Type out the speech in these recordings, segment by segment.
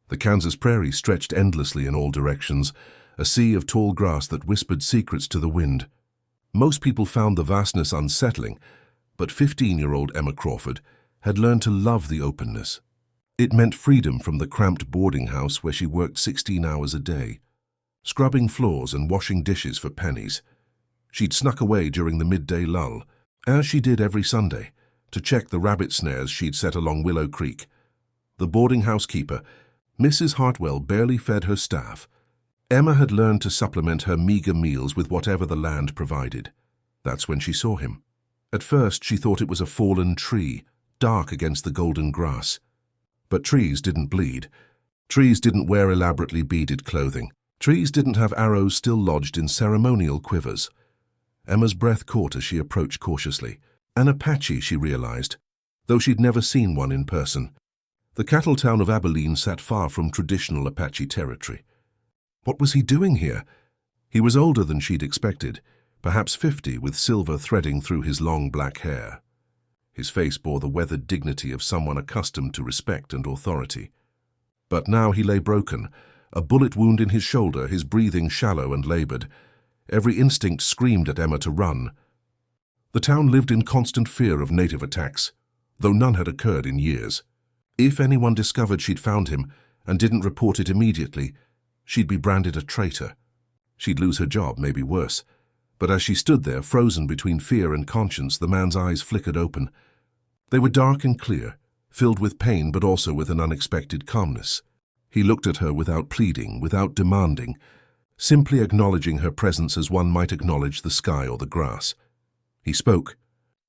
The Kansas prairie stretched endlessly in all directions, a sea of tall grass that whispered secrets to the wind. Most people found the vastness unsettling, but 15-year-old Emma Crawford had learned to love the openness. It meant freedom from the cramped boarding house where she worked 16 hours a day, scrubbing floors and washing dishes for pennies. She'd snuck away during the midday lull, as she did every Sunday, to check the rabbit snares she'd set along Willow Creek. The boarding house keeper, Mrs. Hartwell, barely fed her staff. Emma had learned to supplement her meager meals with whatever the land provided. That's when she saw him. At first, she thought it was a fallen tree, dark against the golden grass. But trees didn't bleed. Trees didn't wear elaborately beaded clothing. Trees didn't have arrows still lodged in ceremonial quivers. Emma's breath caught as she approached cautiously. An Apache, she realized, though she'd never seen one in person. The cattle town of Abilene sat far from traditional Apache territory. What was he doing here? He was older than she'd expected, perhaps 50, with silver threading through his long black hair. His face bore the weathered dignity of someone accustomed to respect and authority. But now he lay broken, a bullet wound in his shoulder, his breathing shallow and labored. Every instinct screamed at Emma to run. The town lived in constant fear of native attacks, though none had occurred in years. If anyone discovered she'd found him and didn't report it immediately, she'd be branded a traitor. She'd lose her job, maybe worse. But as she stood there, frozen between fear and conscience, the man's eyes flickered open. They were dark and clear, filled with pain but also with an unexpected calmness. He looked at her without pleading, without demanding, simply acknowledging her presence as one might acknowledge the sky or the grass. He spoke,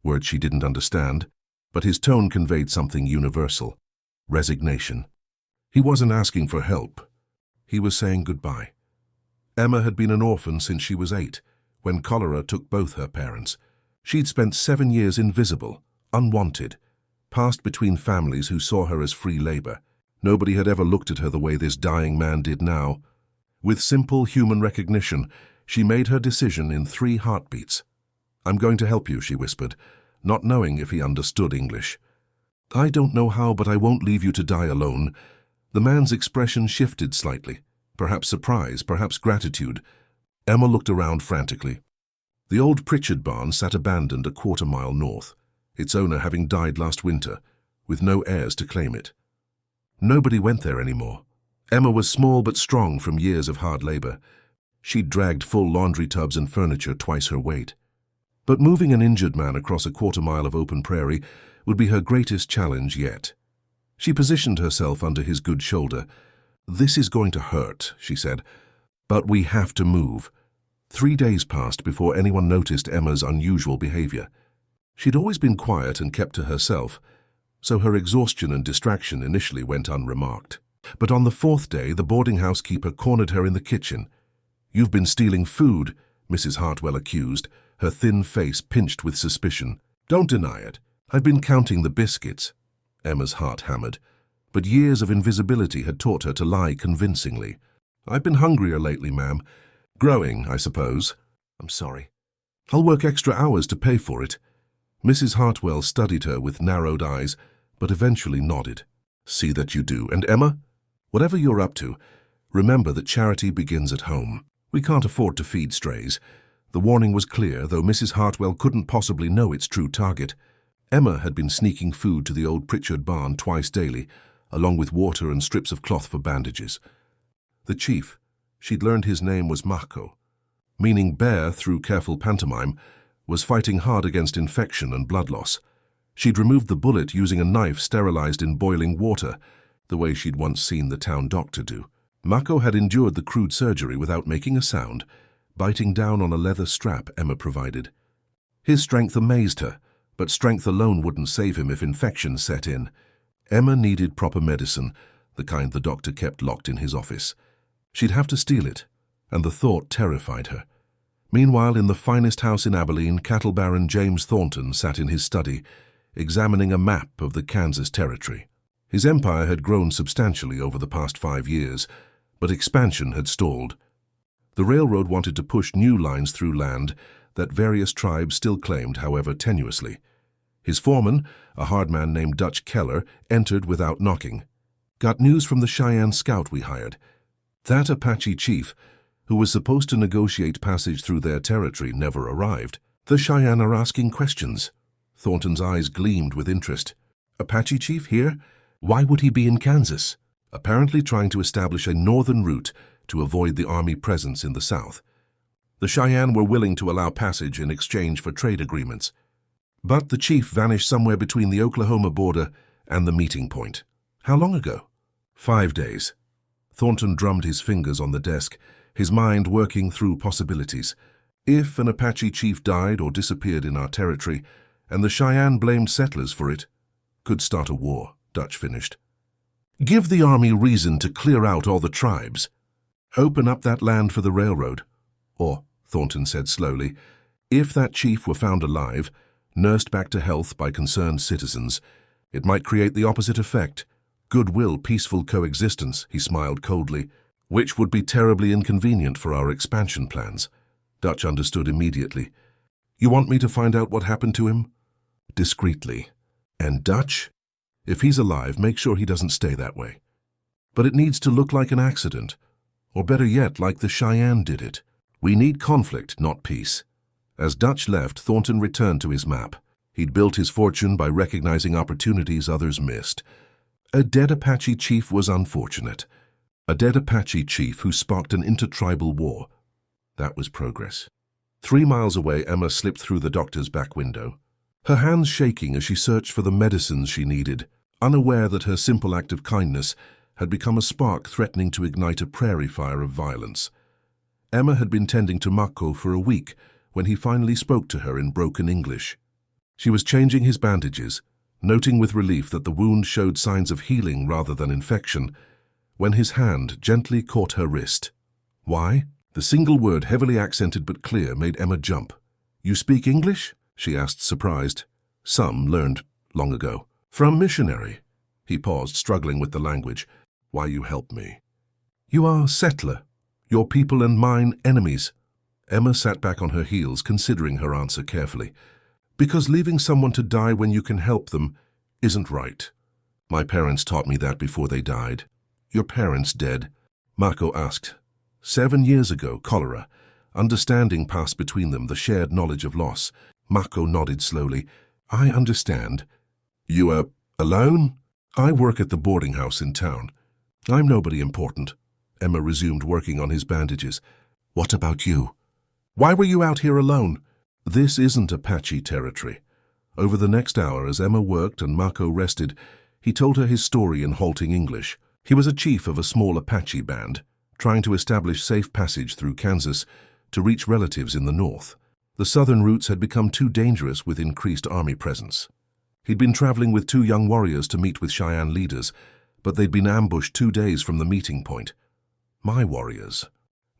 words she didn't understand, but his tone conveyed something universal: resignation. He wasn't asking for help. He was saying goodbye. Emma had been an orphan since she was 8, when cholera took both her parents. She'd spent 7 years invisible, unwanted, passed between families who saw her as free labor. Nobody had ever looked at her the way this dying man did now. With simple human recognition, she made her decision in 3 heartbeats. "I'm going to help you," she whispered, not knowing if he understood English. "I don't know how, but I won't leave you to die alone." The man's expression shifted slightly, perhaps surprise, perhaps gratitude. Emma looked around frantically. The old Pritchard barn sat abandoned a quarter-mile north, its owner having died last winter, with no heirs to claim it. Nobody went there anymore. Emma was small but strong from years of hard labor. She'd dragged full laundry tubs and furniture twice her weight. But moving an injured man across a quarter-mile of open prairie would be her greatest challenge yet. She positioned herself under his good shoulder. "This is going to hurt," she said, "but we have to move." 3 days passed before anyone noticed Emma's unusual behavior. She'd always been quiet and kept to herself, so her exhaustion and distraction initially went unremarked. But on the 4th day, the boarding house keeper cornered her in the kitchen. "You've been stealing food," Mrs. Hartwell accused, her thin face pinched with suspicion. "Don't deny it. I've been counting the biscuits." Emma's heart hammered, but years of invisibility had taught her to lie convincingly. "I've been hungrier lately, ma'am. Growing, I suppose." "I'm sorry. I'll work extra hours to pay for it." Mrs. Hartwell studied her with narrowed eyes, but eventually nodded. "See that you do. And Emma, whatever you're up to, remember that charity begins at home. We can't afford to feed strays." The warning was clear, though Mrs. Hartwell couldn't possibly know its true target. Emma had been sneaking food to the old Pritchard barn twice daily, along with water and strips of cloth for bandages. The chief, she'd learned his name was Mako, meaning bear through careful pantomime, was fighting hard against infection and blood loss. She'd removed the bullet using a knife sterilized in boiling water, the way she'd once seen the town doctor do. Mako had endured the crude surgery without making a sound, biting down on a leather strap Emma provided. His strength amazed her, but strength alone wouldn't save him if infection set in. Emma needed proper medicine, the kind the doctor kept locked in his office. She'd have to steal it, and the thought terrified her. Meanwhile, in the finest house in Abilene, cattle baron James Thornton sat in his study, examining a map of the Kansas territory. His empire had grown substantially over the past 5 years, but expansion had stalled. The railroad wanted to push new lines through land that various tribes still claimed, however tenuously. His foreman, a hard man named Dutch Keller, entered without knocking. Got news from the Cheyenne scout we hired. That Apache chief, who was supposed to negotiate passage through their territory, never arrived. The Cheyenne are asking questions. Thornton's eyes gleamed with interest. Apache chief here? Why would he be in Kansas? Apparently trying to establish a northern route to avoid the Army presence in the south. The Cheyenne were willing to allow passage in exchange for trade agreements. But the chief vanished somewhere between the Oklahoma border and the meeting point. How long ago? 5 days. Thornton drummed his fingers on the desk, his mind working through possibilities. If an Apache chief died or disappeared in our territory, and the Cheyenne blamed settlers for it, could start a war, Dutch finished. Give the Army reason to clear out all the tribes. Open up that land for the railroad. Or, Thornton said slowly, if that chief were found alive, nursed back to health by concerned citizens, it might create the opposite effect. Goodwill, peaceful coexistence, he smiled coldly, which would be terribly inconvenient for our expansion plans. Dutch understood immediately. You want me to find out what happened to him? Discreetly. And Dutch? If he's alive, make sure he doesn't stay that way. But it needs to look like an accident. Or better yet, like the Cheyenne did it. We need conflict, not peace. As Dutch left, Thornton returned to his map. He'd built his fortune by recognizing opportunities others missed. A dead Apache chief was unfortunate. A dead Apache chief who sparked an intertribal war. That was progress. 3 miles away, Emma slipped through the doctor's back window, her hands shaking as she searched for the medicines she needed, unaware that her simple act of kindness had become a spark threatening to ignite a prairie fire of violence. Emma had been tending to Mako for a week when he finally spoke to her in broken English. She was changing his bandages, noting with relief that the wound showed signs of healing rather than infection, when his hand gently caught her wrist. Why? The single word, heavily accented but clear, made Emma jump. You speak English? She asked, surprised. Some learned long ago. From missionary. He paused, struggling with the language. Why you help me? You are settler. Your people and mine enemies. Emma sat back on her heels, considering her answer carefully. Because leaving someone to die when you can help them isn't right. My parents taught me that before they died. Your parents dead? Mako asked. 7 years ago, cholera. Understanding passed between them, the shared knowledge of loss. Mako nodded slowly. I understand. You are alone? I work at the boarding house in town. I'm nobody important. Emma resumed working on his bandages. What about you? Why were you out here alone? This isn't Apache territory. Over the next hour, as Emma worked and Mako rested, he told her his story in halting English. He was a chief of a small Apache band, trying to establish safe passage through Kansas to reach relatives in the north. The southern routes had become too dangerous with increased Army presence. He'd been traveling with 2 young warriors to meet with Cheyenne leaders, but they'd been ambushed 2 days from the meeting point. My warriors.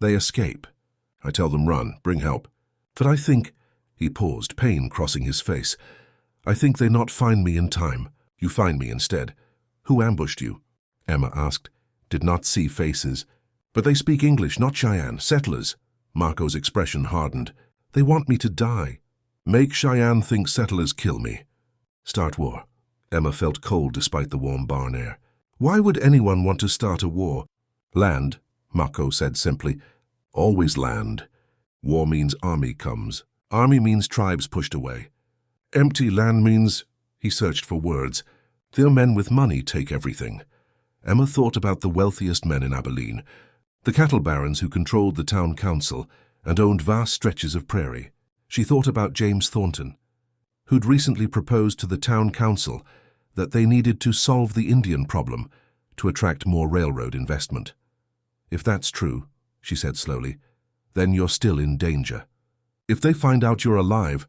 They escape. I tell them run, bring help. But I think, he paused, pain crossing his face. I think they not find me in time. You find me instead. Who ambushed you? Emma asked. Did not see faces. But they speak English, not Cheyenne, settlers. Mako's expression hardened. They want me to die. Make Cheyenne think settlers kill me. Start war. Emma felt cold despite the warm barn air. Why would anyone want to start a war? Land, Mako said simply. Always land. War means army comes. Army means tribes pushed away. Empty land means... He searched for words. Their men with money take everything. Emma thought about the wealthiest men in Abilene, the cattle barons who controlled the town council and owned vast stretches of prairie. She thought about James Thornton, who'd recently proposed to the town council that they needed to solve the Indian problem to attract more railroad investment. If that's true, she said slowly, then you're still in danger. If they find out you're alive,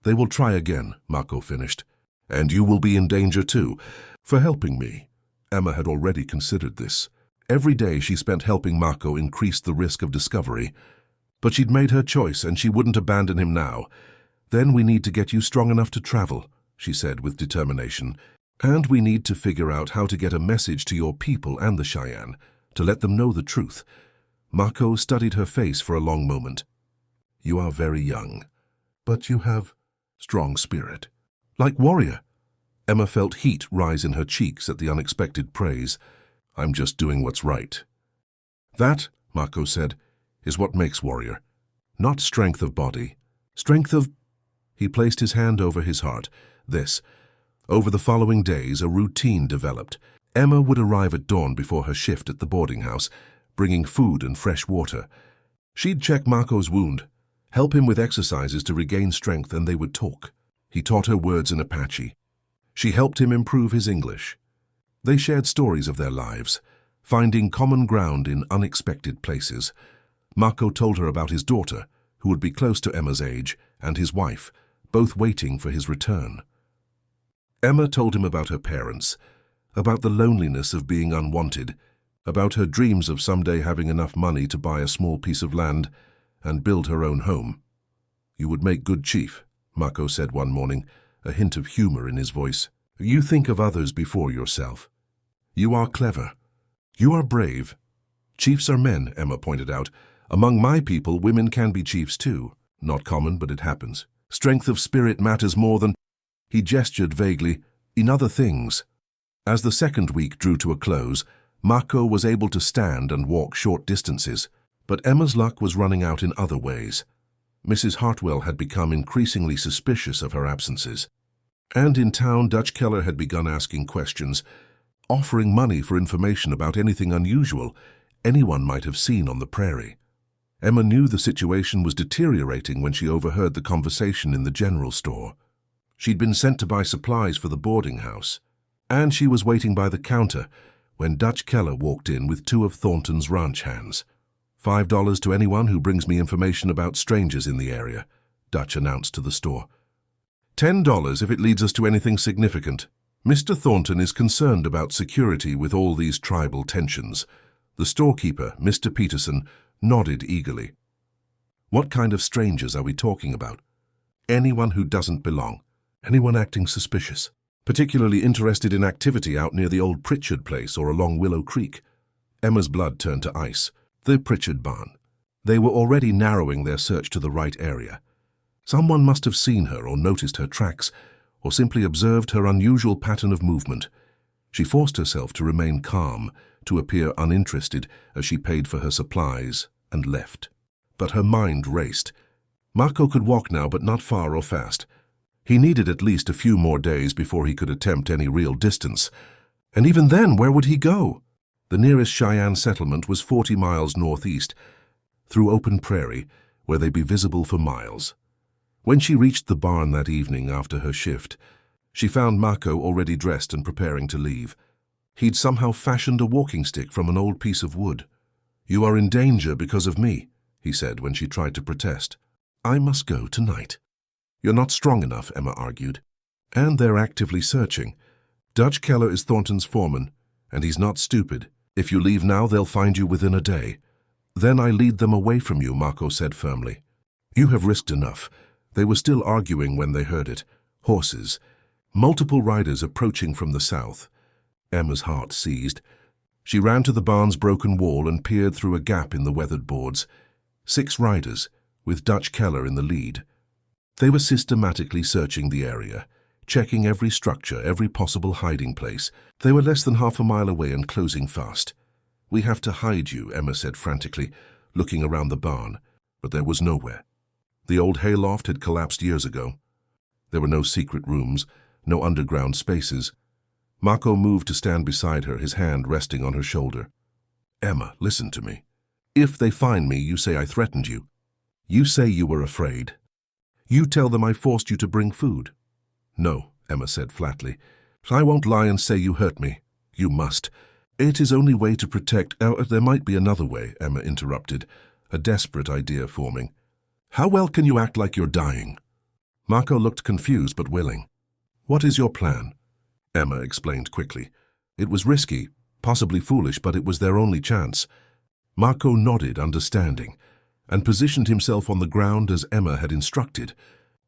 they will try again, Mako finished. And you will be in danger too, for helping me. Emma had already considered this. Every day she spent helping Mako increased the risk of discovery. But she'd made her choice and she wouldn't abandon him now. Then we need to get you strong enough to travel, she said with determination. And we need to figure out how to get a message to your people and the Cheyenne, to let them know the truth. Mako studied her face for a long moment. You are very young, but you have strong spirit. Like warrior. Emma felt heat rise in her cheeks at the unexpected praise. I'm just doing what's right. That, Mako said, is what makes warrior. Not strength of body. Strength of... He placed his hand over his heart. This. Over the following days, a routine developed. Emma would arrive at dawn before her shift at the boarding house, bringing food and fresh water. She'd check Mako's wound, help him with exercises to regain strength, and they would talk. He taught her words in Apache. She helped him improve his English. They shared stories of their lives, finding common ground in unexpected places. Mako told her about his daughter, who would be close to Emma's age, and his wife, both waiting for his return. Emma told him about her parents, about the loneliness of being unwanted, about her dreams of someday having enough money to buy a small piece of land and build her own home. "You would make good chief," Mako said one morning, a hint of humor in his voice. "You think of others before yourself. You are clever. You are brave." "Chiefs are men," Emma pointed out. "Among my people, women can be chiefs too. Not common, but it happens. Strength of spirit matters more than..." He gestured vaguely, "in other things." As the second week drew to a close, Mako was able to stand and walk short distances, but Emma's luck was running out in other ways. Mrs. Hartwell had become increasingly suspicious of her absences. And in town, Dutch Keller had begun asking questions, offering money for information about anything unusual anyone might have seen on the prairie. Emma knew the situation was deteriorating when she overheard the conversation in the general store. She'd been sent to buy supplies for the boarding house, and she was waiting by the counter when Dutch Keller walked in with two of Thornton's ranch hands. $5 to anyone who brings me information about strangers in the area," Dutch announced to the store. $10 if it leads us to anything significant. Mr. Thornton is concerned about security with all these tribal tensions. The storekeeper, Mr. Peterson, nodded eagerly. "What kind of strangers are we talking about?" "Anyone who doesn't belong. Anyone acting suspicious. Particularly interested in activity out near the old Pritchard place or along Willow Creek." Emma's blood turned to ice. The Pritchard barn. They were already narrowing their search to the right area. Someone must have seen her or noticed her tracks, or simply observed her unusual pattern of movement. She forced herself to remain calm, to appear uninterested as she paid for her supplies and left. But her mind raced. Mako could walk now, but not far or fast. He needed at least a few more days before he could attempt any real distance. And even then, where would he go? The nearest Cheyenne settlement was 40 miles northeast, through open prairie, where they'd be visible for miles. When she reached the barn that evening after her shift, she found Mako already dressed and preparing to leave. He'd somehow fashioned a walking stick from an old piece of wood. "You are in danger because of me," he said when she tried to protest. "I must go tonight." "You're not strong enough," Emma argued. "And they're actively searching. Dutch Keller is Thornton's foreman, and he's not stupid. If you leave now, they'll find you within a day." "Then I lead them away from you," Mako said firmly. "You have risked enough." They were still arguing when they heard it. Horses. Multiple riders approaching from the south. Emma's heart seized. She ran to the barn's broken wall and peered through a gap in the weathered boards. 6 riders, with Dutch Keller in the lead. They were systematically searching the area, checking every structure, every possible hiding place. They were less than half a mile away and closing fast. "We have to hide you," Emma said frantically, looking around the barn, but there was nowhere. The old hayloft had collapsed years ago. There were no secret rooms, no underground spaces. Mako moved to stand beside her, his hand resting on her shoulder. "Emma, listen to me. If they find me, you say I threatened you. You say you were afraid. You tell them I forced you to bring food." "No," Emma said flatly. "I won't lie and say you hurt me. You must. It is only way to protect..." "There might be another way," Emma interrupted, a desperate idea forming. "How well can you act like you're dying?" Mako looked confused but willing. "What is your plan?" Emma explained quickly. It was risky, possibly foolish, but it was their only chance. Mako nodded, understanding, and positioned himself on the ground as Emma had instructed.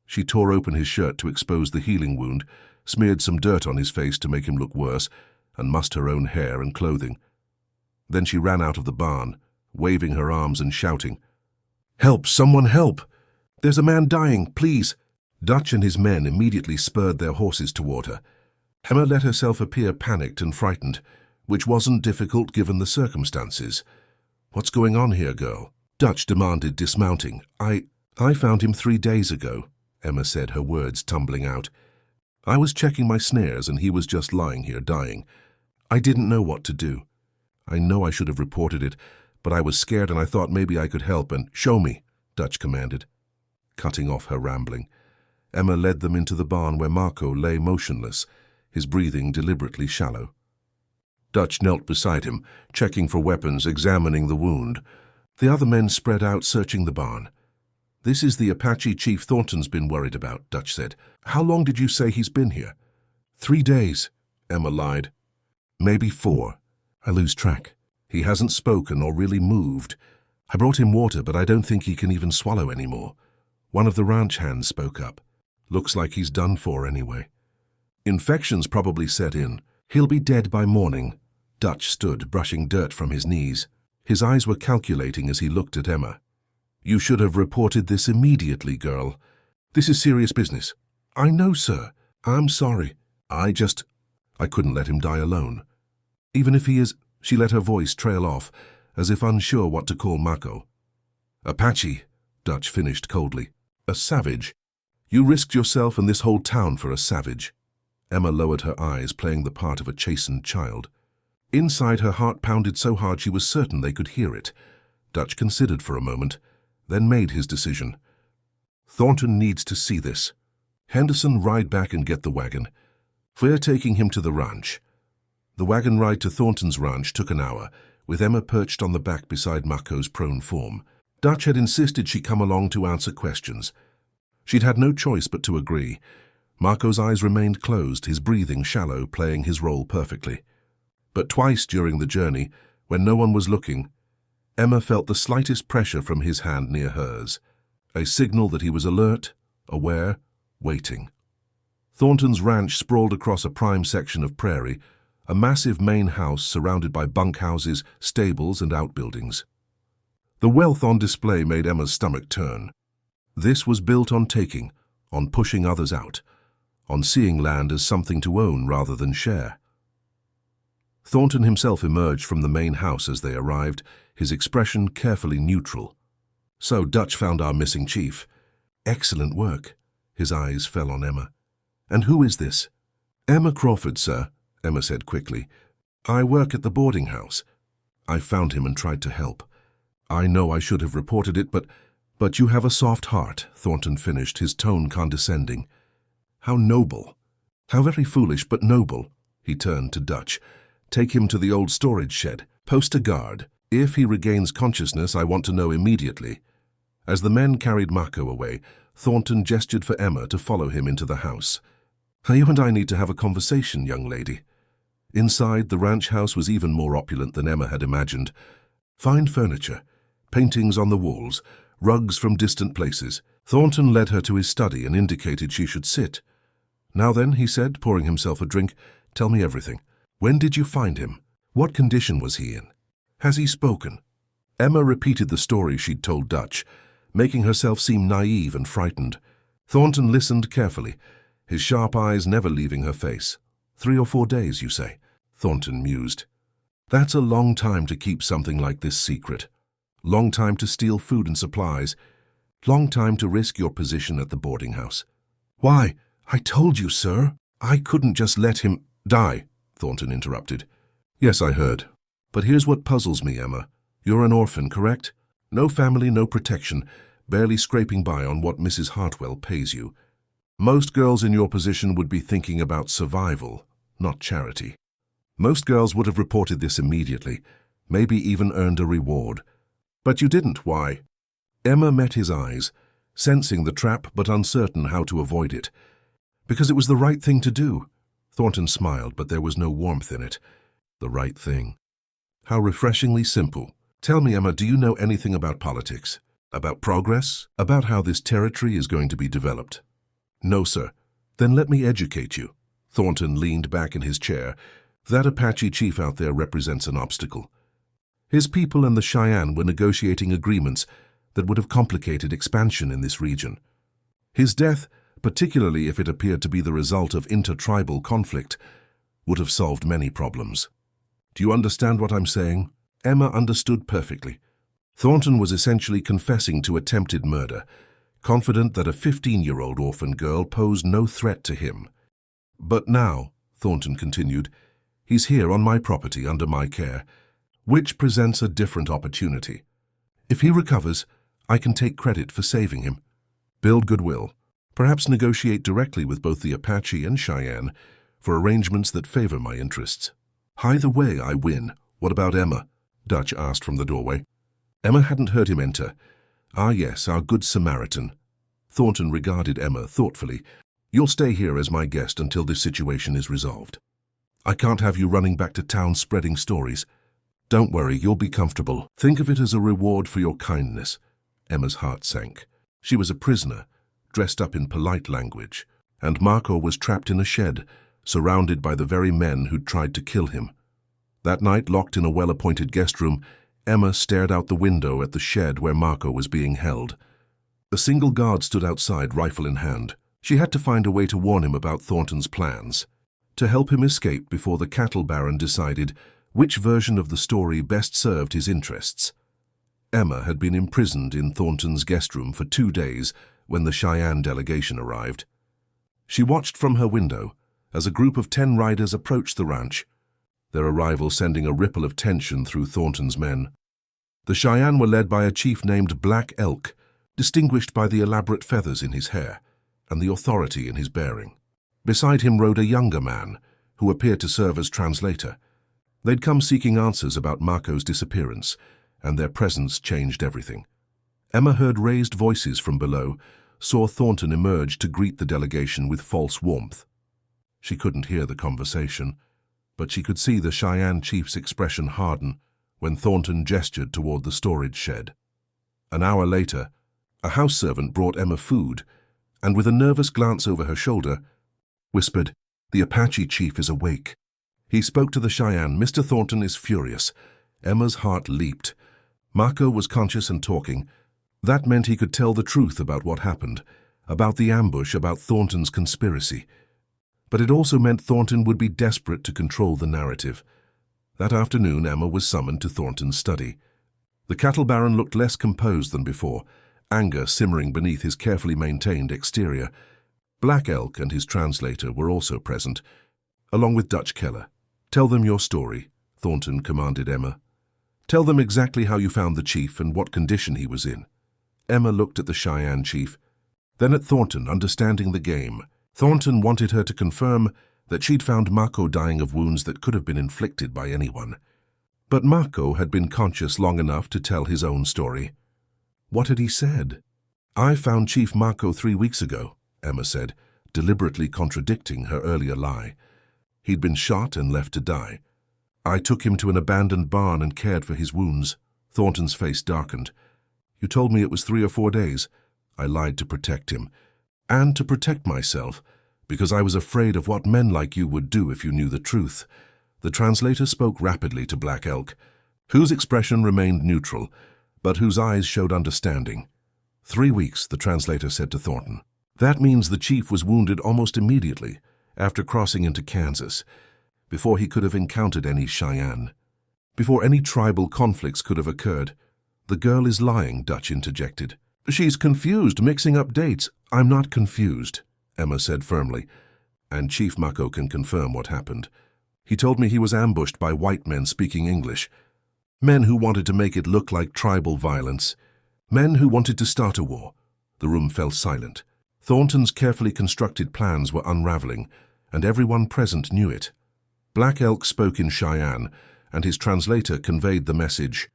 She tore open his shirt to expose the healing wound, smeared some dirt on his face to make him look worse, and mussed her own hair and clothing. Then she ran out of the barn, waving her arms and shouting, "Help! Someone help! There's a man dying, please!" Dutch and his men immediately spurred their horses toward her. Emma let herself appear panicked and frightened, which wasn't difficult given the circumstances. "What's going on here, girl?" Dutch demanded, dismounting. I found him 3 days ago," Emma said, her words tumbling out. "I was checking my snares and he was just lying here dying. I didn't know what to do. I know I should have reported it, but I was scared and I thought maybe I could help and—" "Show me," Dutch commanded. Cutting off her rambling, Emma led them into the barn where Marco lay motionless, his breathing deliberately shallow. Dutch knelt beside him, checking for weapons, examining the wound. The other men spread out, searching the barn. "This is the Apache chief Thornton's been worried about," Dutch said. "How long did you say he's been here?" 3 days, Emma lied. "Maybe 4. I lose track. He hasn't spoken or really moved. I brought him water, but I don't think he can even swallow anymore." One of the ranch hands spoke up. "Looks like he's done for anyway. Infection's probably set in. He'll be dead by morning." Dutch stood, brushing dirt from his knees. His eyes were calculating as he looked at Emma. "You should have reported this immediately, girl. This is serious business." "I know, sir. I'm sorry. I couldn't let him die alone. Even if he is—" She let her voice trail off, as if unsure what to call Marco. "Apache," Dutch finished coldly. "A savage. You risked yourself and this whole town for a savage." Emma lowered her eyes, playing the part of a chastened child. Inside, her heart pounded so hard she was certain they could hear it. Dutch considered for a moment, then made his decision. "Thornton needs to see this. Henderson, ride back and get the wagon. We're taking him to the ranch." The wagon ride to Thornton's ranch took an hour, with Emma perched on the back beside Marco's prone form. Dutch had insisted she come along to answer questions. She'd had no choice but to agree. Marco's eyes remained closed, his breathing shallow, playing his role perfectly. But twice during the journey, when no one was looking, Emma felt the slightest pressure from his hand near hers, a signal that he was alert, aware, waiting. Thornton's ranch sprawled across a prime section of prairie, a massive main house surrounded by bunkhouses, stables, and outbuildings. The wealth on display made Emma's stomach turn. This was built on taking, on pushing others out, on seeing land as something to own rather than share. Thornton himself emerged from the main house as they arrived, his expression carefully neutral. "So Dutch found our missing chief. Excellent work." His eyes fell on Emma. "And who is this?" "Emma Crawford, sir," Emma said quickly. "I work at the boarding house. I found him and tried to help. I know I should have reported it, but you have a soft heart," Thornton finished, his tone condescending. "How noble. How very foolish, but noble." He turned to Dutch. "Take him to the old storage shed. Post a guard. If he regains consciousness, I want to know immediately." As the men carried Marco away, Thornton gestured for Emma to follow him into the house. "You and I need to have a conversation, young lady." Inside, the ranch house was even more opulent than Emma had imagined. Fine furniture, paintings on the walls, rugs from distant places. Thornton led her to his study and indicated she should sit. "Now then," he said, pouring himself a drink, "tell me everything. When did you find him? What condition was he in? Has he spoken?" Emma repeated the story she'd told Dutch, making herself seem naive and frightened. Thornton listened carefully, his sharp eyes never leaving her face. 3 or 4 days, you say?" Thornton mused. "That's a long time to keep something like this secret. Long time to steal food and supplies. Long time to risk your position at the boarding house." "Why, I told you, sir. I couldn't just let him die," Thornton interrupted. "Yes, I heard. But here's what puzzles me, Emma. You're an orphan, correct? No family, no protection, barely scraping by on what Mrs. Hartwell pays you. Most girls in your position would be thinking about survival, not charity. Most girls would have reported this immediately, maybe even earned a reward. But you didn't. Why?" Emma met his eyes, sensing the trap but uncertain how to avoid it. "Because it was the right thing to do." Thornton smiled, but there was no warmth in it. The right thing. How refreshingly simple. "Tell me, Emma, do you know anything about politics? About progress? About how this territory is going to be developed?" "No, sir." "Then let me educate you." Thornton leaned back in his chair. "That Apache chief out there represents an obstacle. His people and the Cheyenne were negotiating agreements that would have complicated expansion in this region. His death, particularly if it appeared to be the result of intertribal conflict, would have solved many problems. Do you understand what I'm saying? Emma understood perfectly. Thornton was essentially confessing to attempted murder, confident that a 15-year-old orphan girl posed no threat to him. But now, Thornton continued, he's here on my property under my care, which presents a different opportunity. If he recovers, I can take credit for saving him. Build goodwill. Perhaps negotiate directly with both the Apache and Cheyenne for arrangements that favor my interests. Either way, I win. What about Emma? Dutch asked from the doorway. Emma hadn't heard him enter. Ah yes, our good Samaritan. Thornton regarded Emma thoughtfully. You'll stay here as my guest until this situation is resolved. I can't have you running back to town spreading stories. Don't worry, you'll be comfortable. Think of it as a reward for your kindness. Emma's heart sank. She was a prisoner, dressed up in polite language, and Marco was trapped in a shed, surrounded by the very men who'd tried to kill him. That night, locked in a well-appointed guest room, Emma stared out the window at the shed where Marco was being held. A single guard stood outside, rifle in hand. She had to find a way to warn him about Thornton's plans, to help him escape before the cattle baron decided which version of the story best served his interests. Emma had been imprisoned in Thornton's guest room for 2 days when the Cheyenne delegation arrived. She watched from her window as a group of 10 riders approached the ranch, their arrival sending a ripple of tension through Thornton's men. The Cheyenne were led by a chief named Black Elk, distinguished by the elaborate feathers in his hair and the authority in his bearing. Beside him rode a younger man, who appeared to serve as translator. They'd come seeking answers about Marco's disappearance, and their presence changed everything. Emma heard raised voices from below, saw Thornton emerge to greet the delegation with false warmth. She couldn't hear the conversation, but she could see the Cheyenne chief's expression harden when Thornton gestured toward the storage shed. An hour later, a house servant brought Emma food, and with a nervous glance over her shoulder, whispered, "The Apache chief is awake." He spoke to the Cheyenne. "Mr. Thornton is furious." Emma's heart leaped. Marco was conscious and talking. That meant he could tell the truth about what happened, about the ambush, about Thornton's conspiracy. But it also meant Thornton would be desperate to control the narrative. That afternoon, Emma was summoned to Thornton's study. The cattle baron looked less composed than before, anger simmering beneath his carefully maintained exterior. Black Elk and his translator were also present, along with Dutch Keller. "Tell them your story," Thornton commanded Emma. "Tell them exactly how you found the chief and what condition he was in." Emma looked at the Cheyenne chief, then at Thornton, understanding the game. Thornton wanted her to confirm that she'd found Marco dying of wounds that could have been inflicted by anyone. But Marco had been conscious long enough to tell his own story. What had he said? "I found Chief Marco 3 weeks ago," Emma said, deliberately contradicting her earlier lie. "He'd been shot and left to die. I took him to an abandoned barn and cared for his wounds." Thornton's face darkened. "You told me it was 3 or 4 days. I lied to protect him. And to protect myself, because I was afraid of what men like you would do if you knew the truth." The translator spoke rapidly to Black Elk, whose expression remained neutral, but whose eyes showed understanding. 3 weeks, the translator said to Thornton. "That means the chief was wounded almost immediately, after crossing into Kansas, before he could have encountered any Cheyenne, before any tribal conflicts could have occurred." "The girl is lying," Dutch interjected. "She's confused, mixing up dates." "I'm not confused," Emma said firmly, "and Chief Marco can confirm what happened. He told me he was ambushed by white men speaking English, men who wanted to make it look like tribal violence, men who wanted to start a war." The room fell silent. Thornton's carefully constructed plans were unraveling, and everyone present knew it. Black Elk spoke in Cheyenne, and his translator conveyed the message.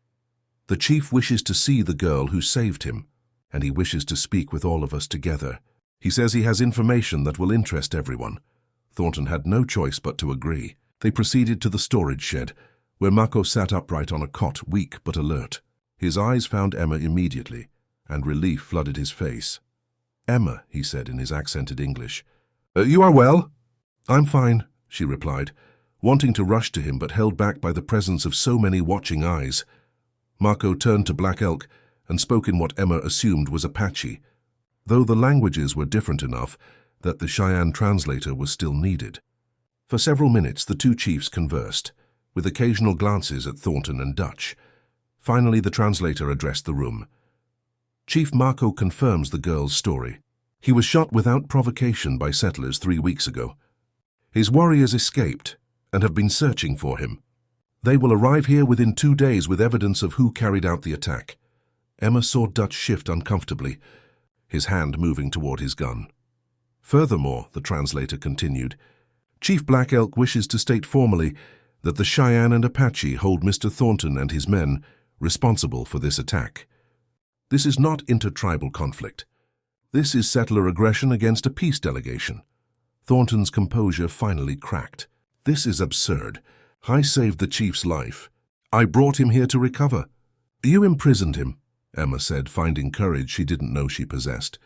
"The chief wishes to see the girl who saved him, and he wishes to speak with all of us together. He says he has information that will interest everyone." Thornton had no choice but to agree. They proceeded to the storage shed, where Marco sat upright on a cot, weak but alert. His eyes found Emma immediately, and relief flooded his face. "Emma," he said in his accented English. "You are well?" "I'm fine," she replied, wanting to rush to him but held back by the presence of so many watching eyes. Marco turned to Black Elk and spoke in what Emma assumed was Apache, though the languages were different enough that the Cheyenne translator was still needed. For several minutes the two chiefs conversed, with occasional glances at Thornton and Dutch. Finally, the translator addressed the room. Chief Marco confirms the girl's story. He was shot without provocation by settlers 3 weeks ago. His warriors escaped and have been searching for him. They will arrive here within 2 days with evidence of who carried out the attack. Emma saw Dutch shift uncomfortably, his hand moving toward his gun. Furthermore, the translator continued, Chief Black Elk wishes to state formally that the Cheyenne and Apache hold Mr. Thornton and his men responsible for this attack. This is not intertribal conflict. This is settler aggression against a peace delegation. Thornton's composure finally cracked. This is absurd. I saved the chief's life. I brought him here to recover. You imprisoned him, Emma said, finding courage she didn't know she possessed.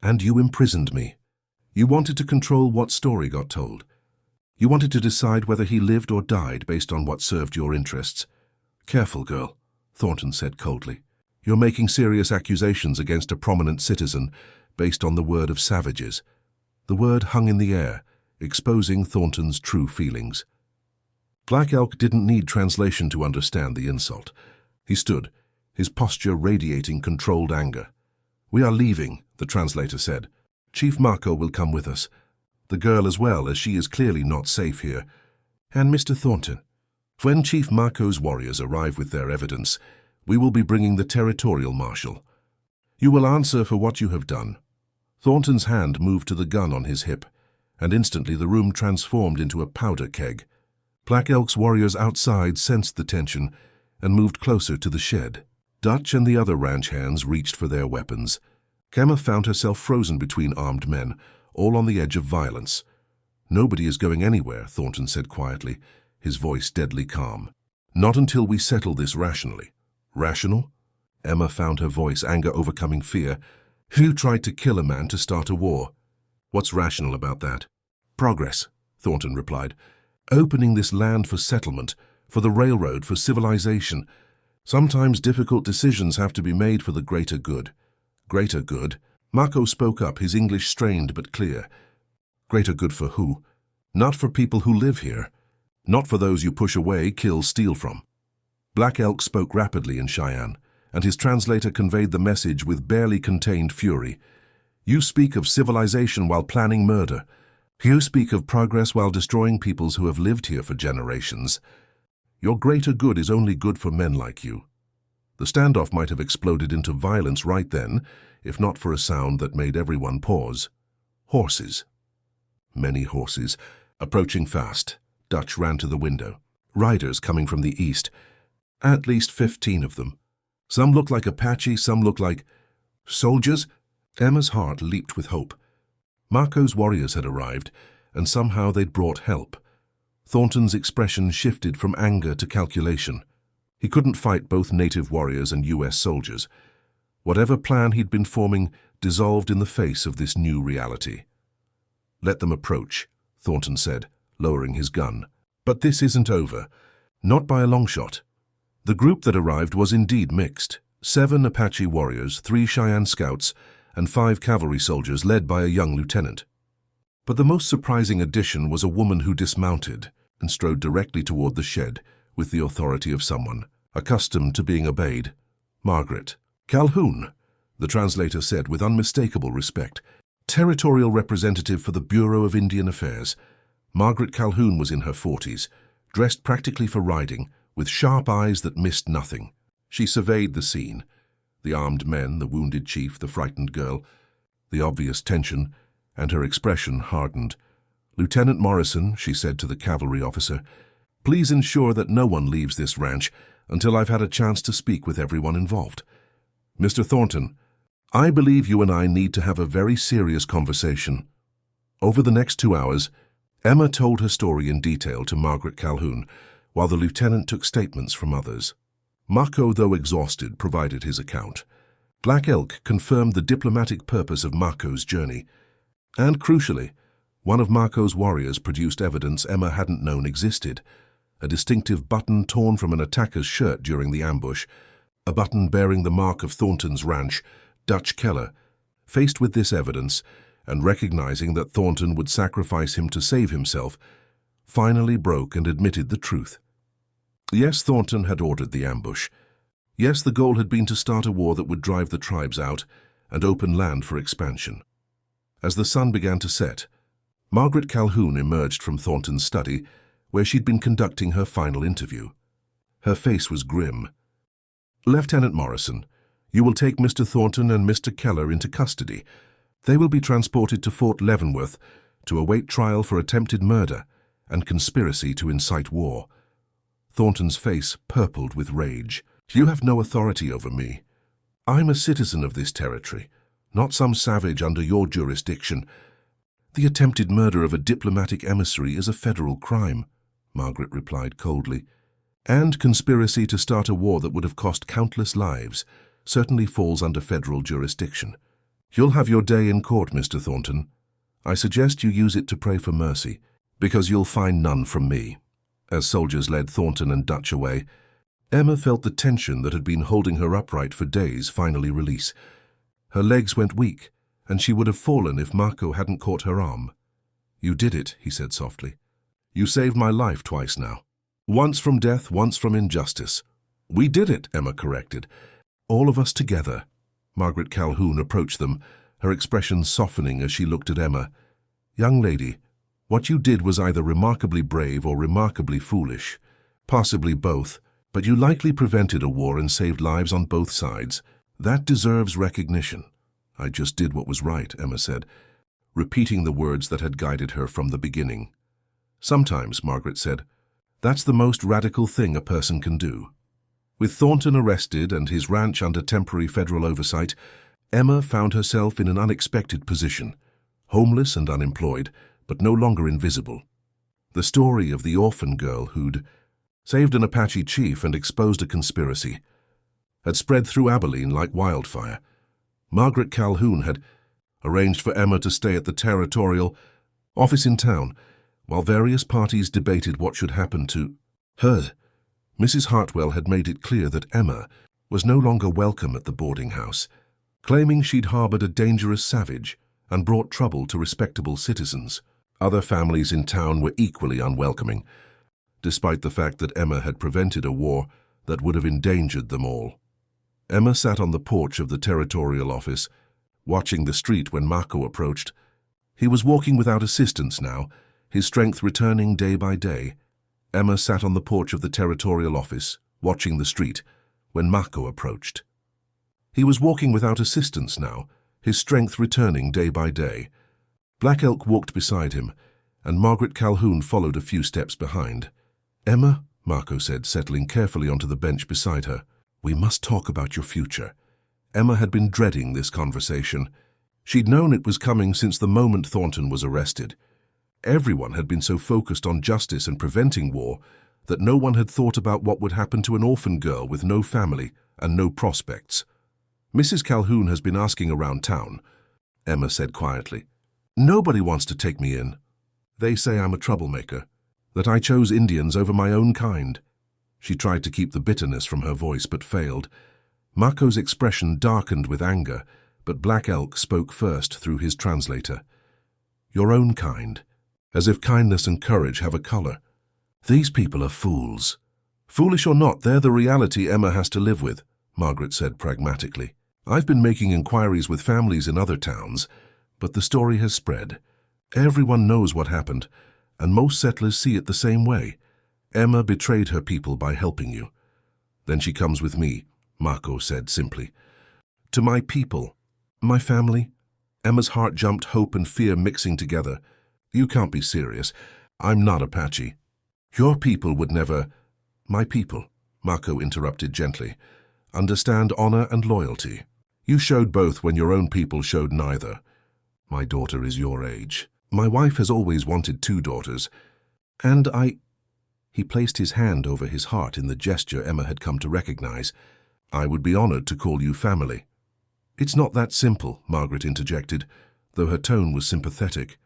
And you imprisoned me. You wanted to control what story got told. You wanted to decide whether he lived or died based on what served your interests. Careful, girl, Thornton said coldly. You're making serious accusations against a prominent citizen based on the word of savages. The word hung in the air, exposing Thornton's true feelings. Black Elk didn't need translation to understand the insult. He stood, his posture radiating controlled anger. We are leaving, the translator said. Chief Marco will come with us. The girl as well, as she is clearly not safe here. And Mr. Thornton. When Chief Marco's warriors arrive with their evidence, we will be bringing the territorial marshal. You will answer for what you have done. Thornton's hand moved to the gun on his hip, and instantly the room transformed into a powder keg. Black Elk's warriors outside sensed the tension and moved closer to the shed. Dutch and the other ranch hands reached for their weapons. Emma found herself frozen between armed men, all on the edge of violence. Nobody is going anywhere, Thornton said quietly, his voice deadly calm. Not until we settle this rationally. Rational? Emma found her voice, anger overcoming fear. You tried to kill a man to start a war. What's rational about that? Progress, Thornton replied. Opening this land for settlement, for the railroad, for civilization. Sometimes difficult decisions have to be made for the greater good. Greater good? Marco spoke up, his English strained but clear. Greater good for who? Not for people who live here. Not for those you push away, kill, steal from. Black Elk spoke rapidly in Cheyenne, and his translator conveyed the message with barely contained fury. You speak of civilization while planning murder. You speak of progress while destroying peoples who have lived here for generations. Your greater good is only good for men like you. The standoff might have exploded into violence right then, if not for a sound that made everyone pause. Horses. Many horses. Approaching fast, Dutch ran to the window. Riders coming from the east. At least 15 of them. Some looked like Apache, some looked like soldiers. Emma's heart leaped with hope. Marco's warriors had arrived, and somehow they'd brought help. Thornton's expression shifted from anger to calculation. He couldn't fight both native warriors and U.S. soldiers. Whatever plan he'd been forming dissolved in the face of this new reality. Let them approach, Thornton said, lowering his gun. But this isn't over. Not by a long shot. The group that arrived was indeed mixed. 7 Apache warriors, 3 Cheyenne scouts, and 5 cavalry soldiers led by a young lieutenant. But the most surprising addition was a woman who dismounted and strode directly toward the shed with the authority of someone, accustomed to being obeyed. Margaret. Calhoun, the translator said with unmistakable respect, territorial representative for the Bureau of Indian Affairs. Margaret Calhoun was in her 40s, dressed practically for riding, with sharp eyes that missed nothing. She surveyed the scene. The armed men, the wounded chief, the frightened girl, the obvious tension, and her expression hardened. Lieutenant Morrison, she said to the cavalry officer, please ensure that no one leaves this ranch until I've had a chance to speak with everyone involved. Mr. Thornton, I believe you and I need to have a very serious conversation. Over the next 2 hours, Emma told her story in detail to Margaret Calhoun, while the lieutenant took statements from others. Marco, though exhausted, provided his account. Black Elk confirmed the diplomatic purpose of Marco's journey. And crucially, one of Marco's warriors produced evidence Emma hadn't known existed. A distinctive button torn from an attacker's shirt during the ambush. A button bearing the mark of Thornton's ranch, Dutch Keller. Faced with this evidence, and recognizing that Thornton would sacrifice him to save himself, finally broke and admitted the truth. Yes, Thornton had ordered the ambush. Yes, the goal had been to start a war that would drive the tribes out and open land for expansion. As the sun began to set, Margaret Calhoun emerged from Thornton's study, where she'd been conducting her final interview. Her face was grim. "Lieutenant Morrison, you will take Mr. Thornton and Mr. Keller into custody. They will be transported to Fort Leavenworth to await trial for attempted murder and conspiracy to incite war." Thornton's face purpled with rage. "You have no authority over me. I'm a citizen of this territory, not some savage under your jurisdiction. The attempted murder of a diplomatic emissary is a federal crime," Margaret replied coldly. "And conspiracy to start a war that would have cost countless lives certainly falls under federal jurisdiction. You'll have your day in court, Mr. Thornton. I suggest you use it to pray for mercy, because you'll find none from me." As soldiers led Thornton and Dutch away, Emma felt the tension that had been holding her upright for days finally release. Her legs went weak, and she would have fallen if Marco hadn't caught her arm. "You did it," he said softly. "You saved my life twice now. Once from death, once from injustice." "We did it," Emma corrected. "All of us together." Margaret Calhoun approached them, her expression softening as she looked at Emma. "Young lady, what you did was either remarkably brave or remarkably foolish. Possibly both, but you likely prevented a war and saved lives on both sides. That deserves recognition." "I just did what was right," Emma said, repeating the words that had guided her from the beginning. "Sometimes," Margaret said, "that's the most radical thing a person can do." With Thornton arrested and his ranch under temporary federal oversight, Emma found herself in an unexpected position, homeless and unemployed, but no longer invisible. The story of the orphan girl who'd saved an Apache chief and exposed a conspiracy had spread through Abilene like wildfire. Margaret Calhoun had arranged for Emma to stay at the territorial office in town, while various parties debated what should happen to her. Mrs. Hartwell had made it clear that Emma was no longer welcome at the boarding house, claiming she'd harbored a dangerous savage and brought trouble to respectable citizens. Other families in town were equally unwelcoming, despite the fact that Emma had prevented a war that would have endangered them all. Emma sat on the porch of the territorial office, watching the street when Marco approached. He was walking without assistance now, his strength returning day by day. Emma sat on the porch of the territorial office, watching the street, when Marco approached. He was walking without assistance now, his strength returning day by day. Black Elk walked beside him, and Margaret Calhoun followed a few steps behind. "Emma," Marco said, settling carefully onto the bench beside her, "we must talk about your future." Emma had been dreading this conversation. She'd known it was coming since the moment Thornton was arrested. Everyone had been so focused on justice and preventing war that no one had thought about what would happen to an orphan girl with no family and no prospects. "Mrs. Calhoun has been asking around town," Emma said quietly. "Nobody wants to take me in. They say I'm a troublemaker, that I chose Indians over my own kind." She tried to keep the bitterness from her voice but failed. Marco's expression darkened with anger, but Black Elk spoke first through his translator. "Your own kind, as if kindness and courage have a color. These people are fools." "Foolish or not, they're the reality Emma has to live with," Margaret said pragmatically. "I've been making inquiries with families in other towns, but the story has spread. Everyone knows what happened, and most settlers see it the same way. Emma betrayed her people by helping you." "Then she comes with me," Marco said simply. "To my people? My family?" Emma's heart jumped, hope and fear mixing together. "You can't be serious. I'm not Apache." "Your people would never—" "My people," Marco interrupted gently, "understand honor and loyalty. You showed both when your own people showed neither. My daughter is your age. My wife has always wanted 2 daughters. And He placed his hand over his heart in the gesture Emma had come to recognize. "I would be honored to call you family." "It's not that simple," Margaret interjected, though her tone was sympathetic.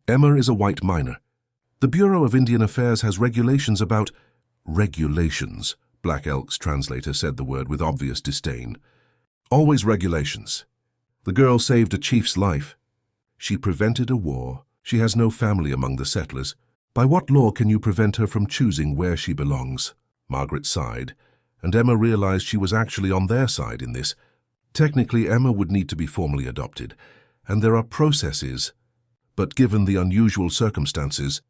"Emma is a white miner. The Bureau of Indian Affairs has regulations about—" "Regulations," Black Elk's translator said the word with obvious disdain. "Always regulations. The girl saved a chief's life. She prevented a war. She has no family among the settlers. By what law can you prevent her from choosing where she belongs?" Margaret sighed, and Emma realized she was actually on their side in this. Technically, Emma would need to be formally adopted, and there are processes, but given the unusual circumstances,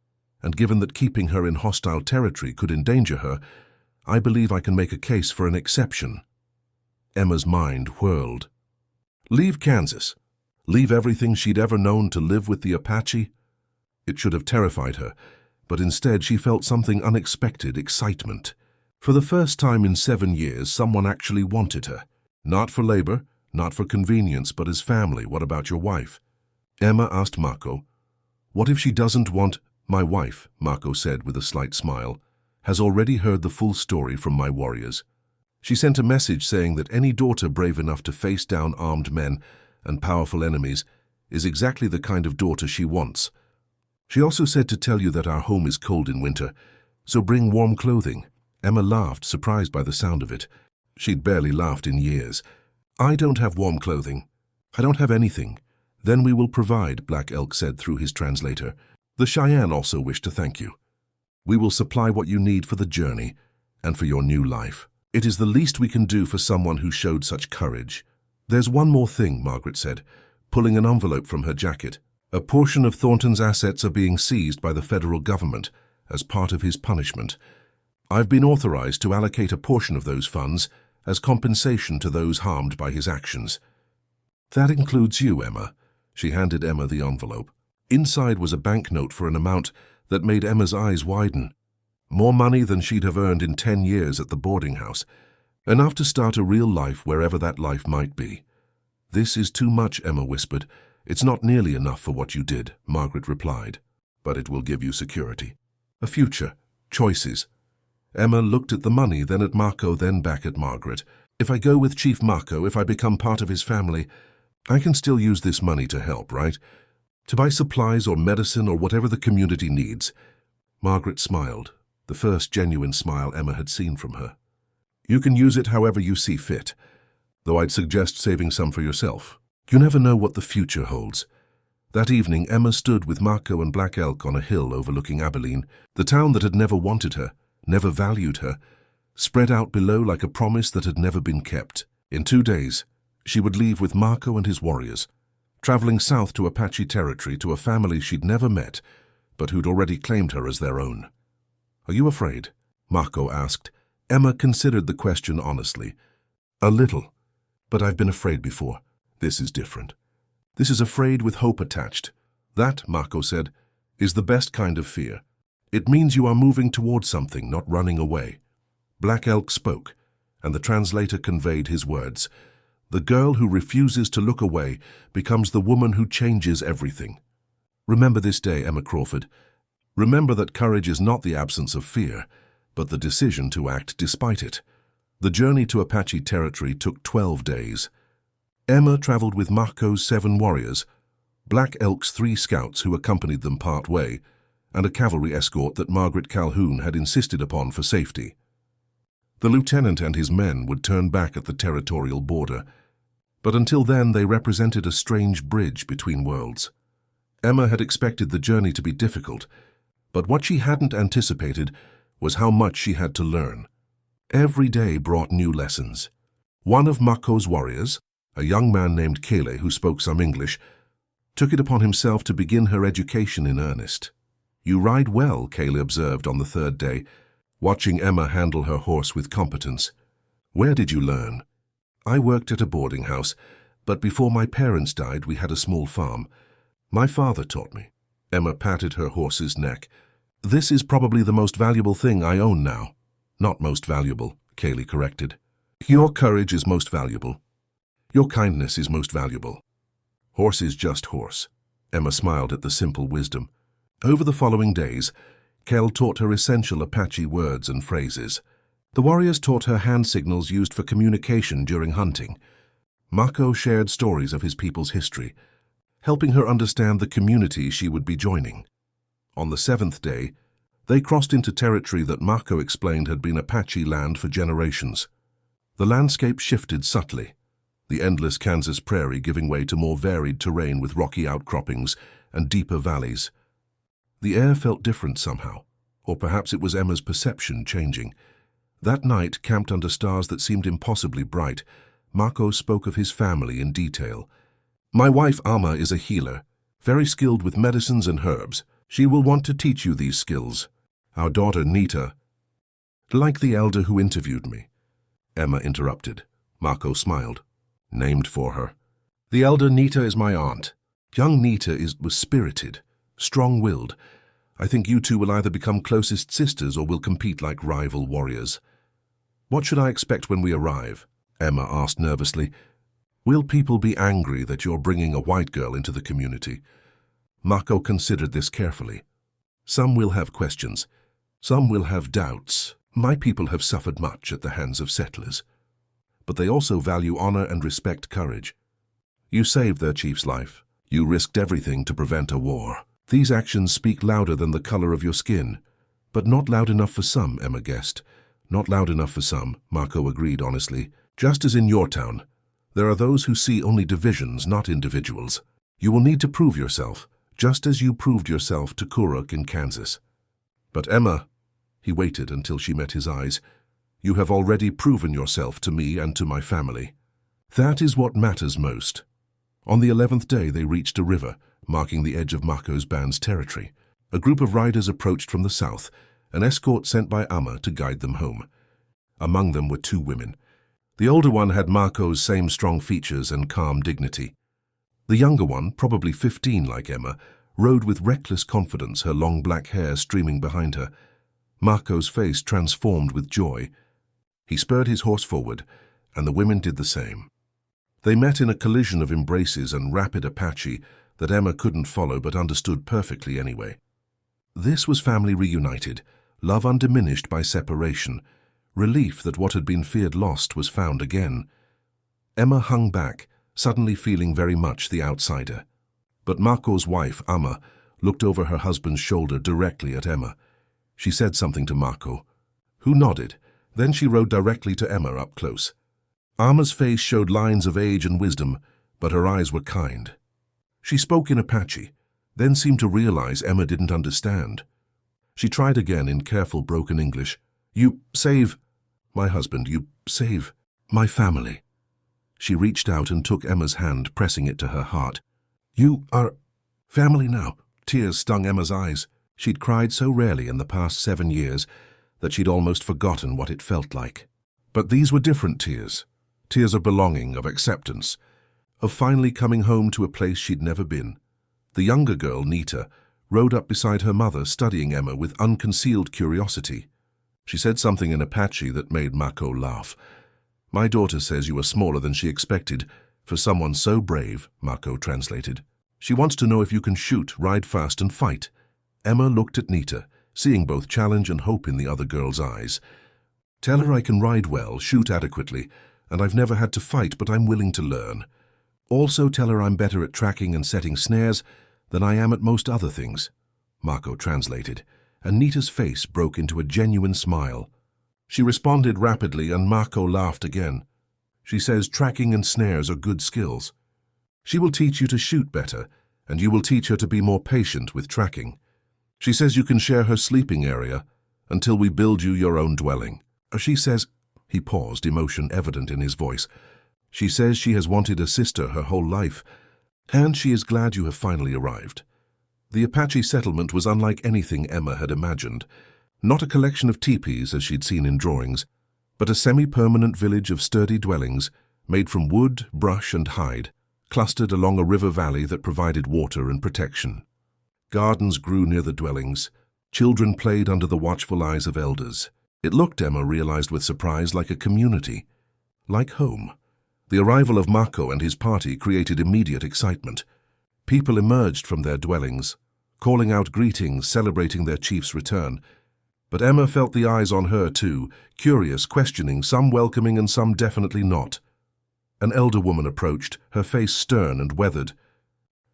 and given that keeping her in hostile territory could endanger her, I believe I can make a case for an exception. Emma's mind whirled. Leave Kansas? Leave everything she'd ever known to live with the Apache? It should have terrified her, but instead she felt something unexpected, excitement. For the first time in 7 years, someone actually wanted her. Not for labor, not for convenience, but as family. What about your wife? Emma asked Mako. What if she doesn't want... My wife, Mako said with a slight smile, has already heard the full story from my warriors. She sent a message saying that any daughter brave enough to face down armed men and powerful enemies is exactly the kind of daughter she wants. She also said to tell you that our home is cold in winter, so bring warm clothing. Emma laughed, surprised by the sound of it. She'd barely laughed in years. I don't have warm clothing. I don't have anything. Then we will provide, Black Elk said through his translator. The Cheyenne also wish to thank you. We will supply what you need for the journey and for your new life. It is the least we can do for someone who showed such courage. There's one more thing, Margaret said, pulling an envelope from her jacket. A portion of Thornton's assets are being seized by the federal government as part of his punishment. I've been authorized to allocate a portion of those funds as compensation to those harmed by his actions. That includes you, Emma. She handed Emma the envelope. Inside was a banknote for an amount that made Emma's eyes widen. More money than she'd have earned in 10 years at the boarding house. Enough to start a real life wherever that life might be. This is too much, Emma whispered. It's not nearly enough for what you did, Margaret replied. But it will give you security. A future. Choices. Emma looked at the money, then at Mako, then back at Margaret. If I go with Chief Mako, if I become part of his family, I can still use this money to help, right? To buy supplies or medicine or whatever the community needs. Margaret smiled, the first genuine smile Emma had seen from her. You can use it however you see fit, though I'd suggest saving some for yourself. You never know what the future holds. That evening, Emma stood with Mako and Black Elk on a hill overlooking Abilene, the town that had never wanted her, never valued her, spread out below like a promise that had never been kept. In 2 days, she would leave with Mako and his warriors, traveling south to Apache territory to a family she'd never met, but who'd already claimed her as their own. Are you afraid? Mako asked. Emma considered the question honestly. A little, but I've been afraid before. This is different. This is afraid with hope attached. That, Mako said, is the best kind of fear. It means you are moving towards something, not running away. Black Elk spoke, and the translator conveyed his words. The girl who refuses to look away becomes the woman who changes everything. Remember this day, Emma Crawford. Remember that courage is not the absence of fear, but the decision to act despite it. The journey to Apache territory took 12 days. Emma traveled with Mako's 7 warriors, Black Elk's 3 scouts who accompanied them part way, and a cavalry escort that Margaret Calhoun had insisted upon for safety. The lieutenant and his men would turn back at the territorial border, but until then they represented a strange bridge between worlds. Emma had expected the journey to be difficult, but what she hadn't anticipated was how much she had to learn. Every day brought new lessons. One of Mako's warriors, a young man named Kele who spoke some English, took it upon himself to begin her education in earnest. You ride well, Kele observed on the 3rd day, watching Emma handle her horse with competence. Where did you learn? I worked at a boarding house, but before my parents died we had a small farm. My father taught me. Emma patted her horse's neck. This is probably the most valuable thing I own now. Not most valuable, Kele corrected. Your courage is most valuable. Your kindness is most valuable. Horse is just horse. Emma smiled at the simple wisdom. Over the following days, Kel taught her essential Apache words and phrases. The warriors taught her hand signals used for communication during hunting. Mako shared stories of his people's history, helping her understand the community she would be joining. On the 7th day, they crossed into territory that Mako explained had been Apache land for generations. The landscape shifted subtly, the endless Kansas prairie giving way to more varied terrain with rocky outcroppings and deeper valleys. The air felt different somehow, or perhaps it was Emma's perception changing. That night, camped under stars that seemed impossibly bright, Marco spoke of his family in detail. "My wife Alma is a healer, very skilled with medicines and herbs. She will want to teach you these skills. Our daughter Nita—" "Like the elder who interviewed me," Emma interrupted. Marco smiled. "Named for her. The elder Nita is my aunt. Young Nita was spirited, strong-willed. I think you two will either become closest sisters or will compete like rival warriors." "What should I expect when we arrive?" Emma asked nervously. "Will people be angry that you're bringing a white girl into the community?" Marco considered this carefully. "Some will have questions. Some will have doubts. My people have suffered much at the hands of settlers. But they also value honor and respect courage. You saved their chief's life. You risked everything to prevent a war. These actions speak louder than the color of your skin. But not loud enough for some," Emma guessed. "Not loud enough for some," Marco agreed honestly. "Just as in your town, there are those who see only divisions, not individuals. You will need to prove yourself, just as you proved yourself to Kuruk in Kansas." "But Emma," he waited until she met his eyes, "you have already proven yourself to me and to my family. That is what matters most." On the 11th day they reached a river, marking the edge of Marco's band's territory. A group of riders approached from the south, an escort sent by Amma to guide them home. Among them were 2 women. The older one had Marco's same strong features and calm dignity. The younger one, probably 15 like Emma, rode with reckless confidence, her long black hair streaming behind her. Marco's face transformed with joy. He spurred his horse forward, and the women did the same. They met in a collision of embraces and rapid Apache that Emma couldn't follow but understood perfectly anyway. This was family reunited, love undiminished by separation, relief that what had been feared lost was found again. Emma hung back, suddenly feeling very much the outsider. But Marco's wife, Amma, looked over her husband's shoulder directly at Emma. She said something to Marco, who nodded. Then she rode directly to Emma up close. Amma's face showed lines of age and wisdom, but her eyes were kind. She spoke in Apache, then seemed to realize Emma didn't understand. She tried again in careful broken English. "You save my husband, you save my family." She reached out and took Emma's hand, pressing it to her heart. "You are family now." Tears stung Emma's eyes. She'd cried so rarely in the past 7 years that she'd almost forgotten what it felt like. But these were different tears. Tears of belonging, of acceptance, of finally coming home to a place she'd never been. The younger girl, Nita, rode up beside her mother, studying Emma with unconcealed curiosity. She said something in Apache that made Marco laugh. "My daughter says you are smaller than she expected, for someone so brave," Marco translated. "She wants to know if you can shoot, ride fast, and fight." Emma looked at Nita, seeing both challenge and hope in the other girl's eyes. "Tell her I can ride well, shoot adequately, and I've never had to fight, but I'm willing to learn. Also tell her I'm better at tracking and setting snares than I am at most other things," Marco translated, and Nita's face broke into a genuine smile. She responded rapidly, and Marco laughed again. "She says tracking and snares are good skills. She will teach you to shoot better, and you will teach her to be more patient with tracking. She says you can share her sleeping area until we build you your own dwelling. She says—" He paused, emotion evident in his voice. "She says she has wanted a sister her whole life, and she is glad you have finally arrived." The Apache settlement was unlike anything Emma had imagined. Not a collection of teepees as she'd seen in drawings, but a semi-permanent village of sturdy dwellings made from wood, brush, and hide, clustered along a river valley that provided water and protection. Gardens grew near the dwellings. Children played under the watchful eyes of elders. It looked, Emma realized with surprise, like a community, like home. The arrival of Marco and his party created immediate excitement. People emerged from their dwellings, calling out greetings, celebrating their chief's return. But Emma felt the eyes on her too, curious, questioning, some welcoming and some definitely not. An elder woman approached, her face stern and weathered.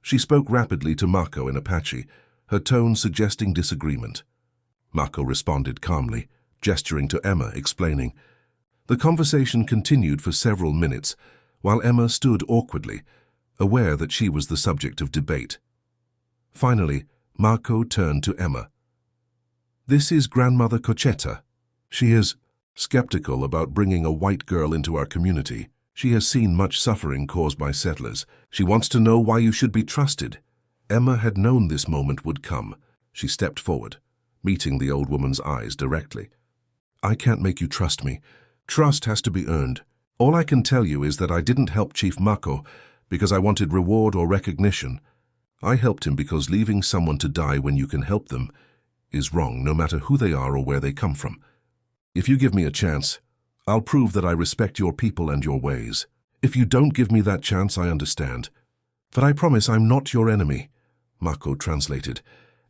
She spoke rapidly to Marco in Apache, her tone suggesting disagreement. Marco responded calmly, gesturing to Emma, explaining. The conversation continued for several minutes, while Emma stood awkwardly, aware that she was the subject of debate. Finally, Marco turned to Emma. "This is Grandmother Cochetta. She is—" skeptical about bringing a white girl into our community. She has seen much suffering caused by settlers. She wants to know why you should be trusted. Emma had known this moment would come. She stepped forward, meeting the old woman's eyes directly. I can't make you trust me. Trust has to be earned. All I can tell you is that I didn't help Chief Mako because I wanted reward or recognition. I helped him because leaving someone to die when you can help them is wrong, no matter who they are or where they come from. If you give me a chance, I'll prove that I respect your people and your ways. If you don't give me that chance, I understand. But I promise I'm not your enemy, Mako translated,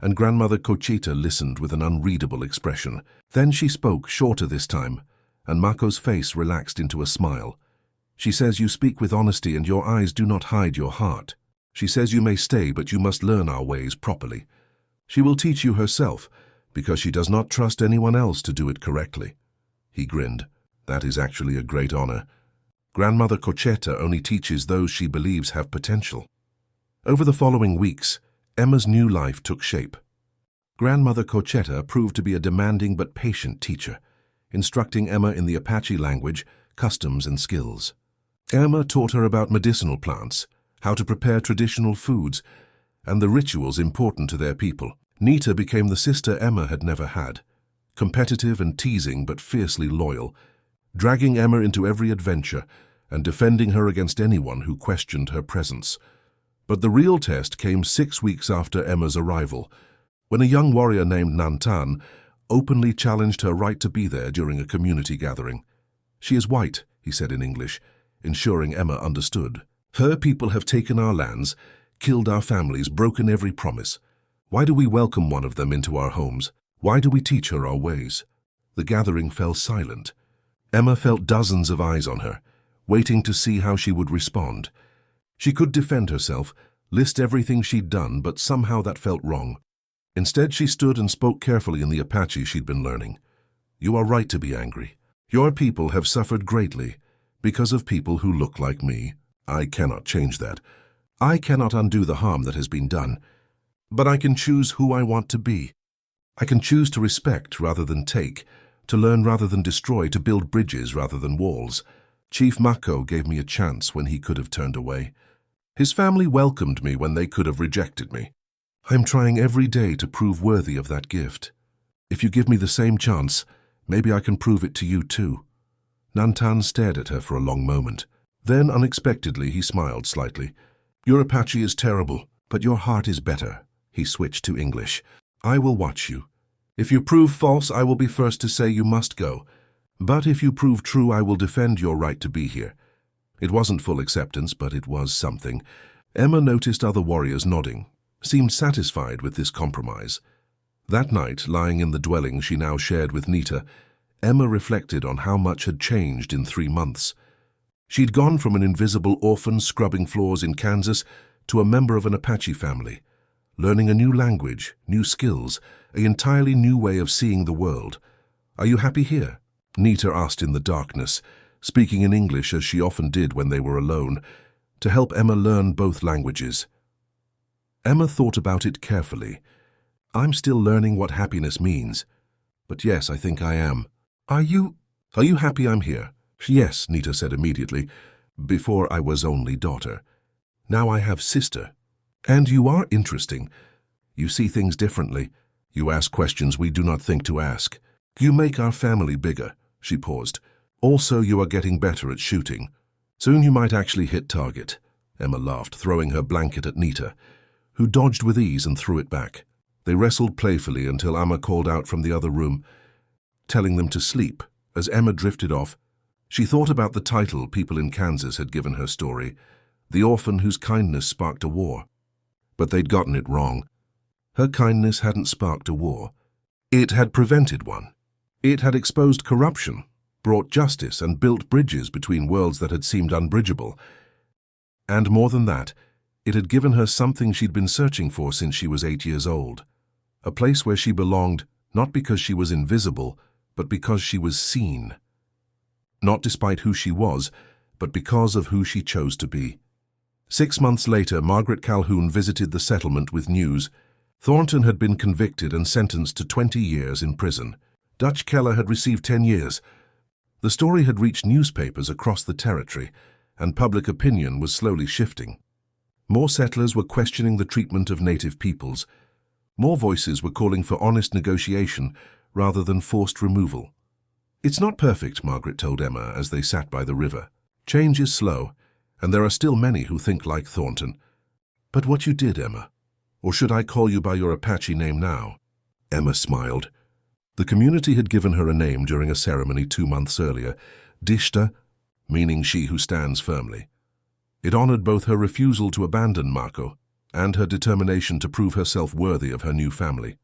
and Grandmother Cochita listened with an unreadable expression. Then she spoke, shorter this time, and Mako's face relaxed into a smile. She says you speak with honesty and your eyes do not hide your heart. She says you may stay, but you must learn our ways properly. She will teach you herself, because she does not trust anyone else to do it correctly. He grinned. That is actually a great honor. Grandmother Cocheta only teaches those she believes have potential. Over the following weeks, Emma's new life took shape. Grandmother Cocheta proved to be a demanding but patient teacher, instructing Emma in the Apache language, customs, and skills. Emma taught her about medicinal plants, how to prepare traditional foods, and the rituals important to their people. Nita became the sister Emma had never had, competitive and teasing but fiercely loyal, dragging Emma into every adventure and defending her against anyone who questioned her presence. But the real test came 6 weeks after Emma's arrival, when a young warrior named Nantan openly challenged her right to be there during a community gathering. She is white, he said in English, ensuring Emma understood. Her people have taken our lands, killed our families, broken every promise. Why do we welcome one of them into our homes? Why do we teach her our ways? The gathering fell silent. Emma felt dozens of eyes on her, waiting to see how she would respond. She could defend herself, list everything she'd done, but somehow that felt wrong. Instead, she stood and spoke carefully in the Apache she'd been learning. You are right to be angry. Your people have suffered greatly because of people who look like me. I cannot change that. I cannot undo the harm that has been done. But I can choose who I want to be. I can choose to respect rather than take, to learn rather than destroy, to build bridges rather than walls. Chief Mako gave me a chance when he could have turned away. His family welcomed me when they could have rejected me. I'm trying every day to prove worthy of that gift. If you give me the same chance, maybe I can prove it to you too. Nantan stared at her for a long moment. Then, unexpectedly, he smiled slightly. Your Apache is terrible, but your heart is better. He switched to English. I will watch you. If you prove false, I will be first to say you must go. But if you prove true, I will defend your right to be here. It wasn't full acceptance, but it was something. Emma noticed other warriors nodding, seemed satisfied with this compromise. That night, lying in the dwelling she now shared with Nita, Emma reflected on how much had changed in 3 months. She'd gone from an invisible orphan scrubbing floors in Kansas to a member of an Apache family, learning a new language, new skills, an entirely new way of seeing the world. Are you happy here? Nita asked in the darkness, speaking in English as she often did when they were alone, to help Emma learn both languages. Emma thought about it carefully. I'm still learning what happiness means. But yes, I think I am. Are you happy I'm here? Yes, Nita said immediately. Before I was only daughter. Now I have sister. And you are interesting. You see things differently. You ask questions we do not think to ask. You make our family bigger. She paused. Also, you are getting better at shooting. Soon you might actually hit target. Emma laughed, throwing her blanket at Nita, who dodged with ease and threw it back. They wrestled playfully until Emma called out from the other room, telling them to sleep. As Emma drifted off, she thought about the title people in Kansas had given her story, the orphan whose kindness sparked a war. But they'd gotten it wrong. Her kindness hadn't sparked a war. It had prevented one. It had exposed corruption, brought justice, and built bridges between worlds that had seemed unbridgeable. And more than that, it had given her something she'd been searching for since she was 8 years old. A place where she belonged, not because she was invisible, but because she was seen. Not despite who she was, but because of who she chose to be. 6 months later, Margaret Calhoun visited the settlement with news. Thornton had been convicted and sentenced to 20 years in prison. Dutch Keller had received 10 years. The story had reached newspapers across the territory, and public opinion was slowly shifting. More settlers were questioning the treatment of native peoples. More voices were calling for honest negotiation rather than forced removal. "It's not perfect," Margaret told Emma as they sat by the river. "Change is slow, and there are still many who think like Thornton. But what you did, Emma, or should I call you by your Apache name now?" Emma smiled. The community had given her a name during a ceremony 2 months earlier, Dishta, meaning she who stands firmly. It honored both her refusal to abandon Mako and her determination to prove herself worthy of her new family.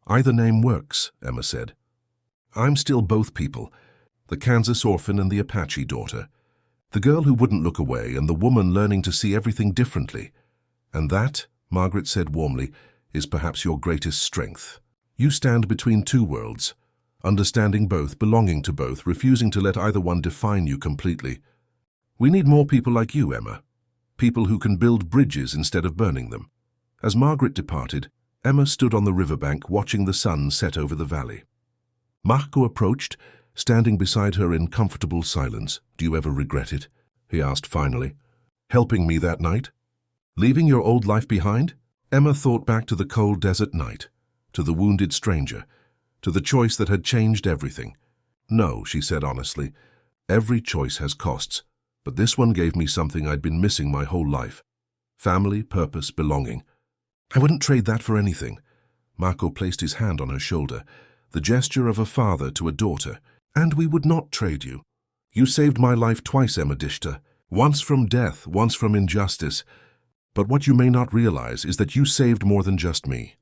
"Either name works," Emma said. "I'm still both people, the Kansas orphan and the Apache daughter, the girl who wouldn't look away and the woman learning to see everything differently. And that," Margaret said warmly, "is perhaps your greatest strength. You stand between two worlds, understanding both, belonging to both, refusing to let either one define you completely. We need more people like you, Emma. People who can build bridges instead of burning them." As Margaret departed, Emma stood on the riverbank watching the sun set over the valley. Mako approached, standing beside her in comfortable silence. "Do you ever regret it?" he asked finally. "Helping me that night? Leaving your old life behind?" Emma thought back to the cold desert night, to the wounded stranger, to the choice that had changed everything. "No," she said honestly. "Every choice has costs, but this one gave me something I'd been missing my whole life. Family, purpose, belonging. I wouldn't trade that for anything." Mako placed his hand on her shoulder, the gesture of a father to a daughter. "And we would not trade you. You saved my life twice, Emma Dishta, once from death, once from injustice. But what you may not realize is that you saved more than just me.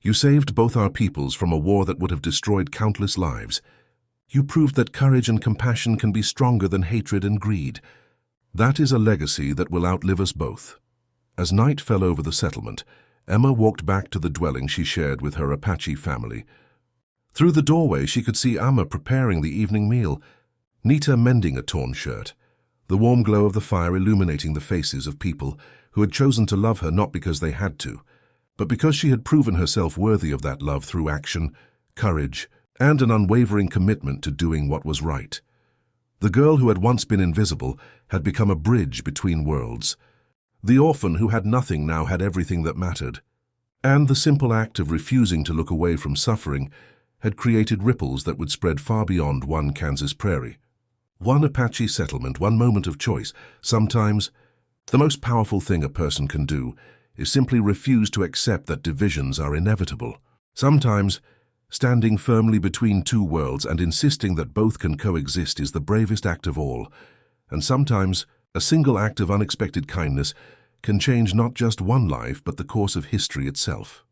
You saved both our peoples from a war that would have destroyed countless lives. You proved that courage and compassion can be stronger than hatred and greed. That is a legacy that will outlive us both." As night fell over the settlement, Emma walked back to the dwelling she shared with her Apache family. Through the doorway, she could see Amma preparing the evening meal, Nita mending a torn shirt, the warm glow of the fire illuminating the faces of people who had chosen to love her not because they had to, but because she had proven herself worthy of that love through action, courage, and an unwavering commitment to doing what was right. The girl who had once been invisible had become a bridge between worlds. The orphan who had nothing now had everything that mattered. And the simple act of refusing to look away from suffering had created ripples that would spread far beyond one Kansas prairie. One Apache settlement, one moment of choice. Sometimes, the most powerful thing a person can do is simply refuse to accept that divisions are inevitable. Sometimes, standing firmly between two worlds and insisting that both can coexist is the bravest act of all. And sometimes, a single act of unexpected kindness can change not just one life but the course of history itself.